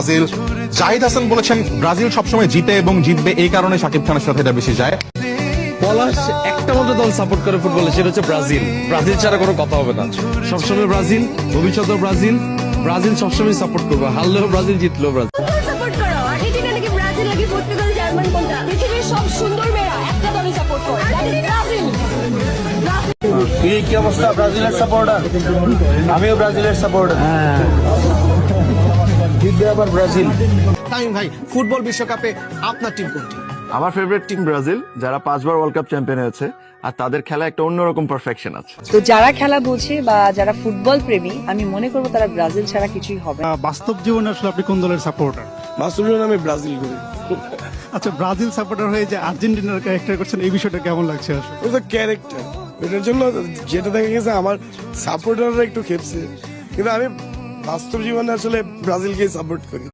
Brazil. Zahid Hasan বলেছেন Brazil সবসময় জিতে এবং জিতবে, এই কারণে শাকিব খানের সাথে এটা বেশি যায়। পলাশ একটা মাত্র দল সাপোর্ট করে ফুটবলে, সেটা হচ্ছে ব্রাজিল। ব্রাজিল ছাড়া কোনো কথা হবে না। সবসময় ব্রাজিল, ভবিষ্যতেও ব্রাজিল। ব্রাজিল সবসময় সাপোর্ট করবো, হারলেও ব্রাজিল, জিতলেও ব্রাজিল। সাপোর্ট করো, আর্জেন্টিনা নাকি ব্রাজিল নাকি পর্তুগাল জার্মান কোনটা? পৃথিবীর সব সুন্দর মেয়েরা একটা দলই সাপোর্ট করে, দ্যাট ইজ ব্রাজিল। কি অবস্থা? ব্রাজিলের সাপোর্টার, আমিও ব্রাজিলের সাপোর্টার। জিতবে আবার ব্রাজিল। তামিম ভাই, ফুটবল বিশ্বকাপে আপনার টিম কোনটি? আমার ফেভারিট টিম ব্রাজিল, যারা 5 বার ওয়ার্ল্ড কাপ চ্যাম্পিয়ন হয়েছে, আর তাদের খেলা একটা অন্যরকম পারফেকশন আছে। তো যারা খেলা বোঝে বা যারা ফুটবল প্রেমী, আমি মনে করবো তারা ব্রাজিল ছাড়া কিছুই হবে না। বাস্তব জীবনে আসলে আপনি কোন দলের সাপোর্টার? বাস্তব জীবনে আমি ব্রাজিল করি। আচ্ছা, ব্রাজিল সাপোর্টার হয়ে যে আর্জেন্টিনার ক্যারেক্টার করছেন, এই বিষয়টা কেমন লাগছে আসলে? ওটা ক্যারেক্টার, এটার জন্য যেটা দেখা গেছে আমার সাপোর্টাররা একটু খেপছে, কিন্তু আমি বাস্তব জীবনে আসলে ব্রাজিলকে সাপোর্ট করি।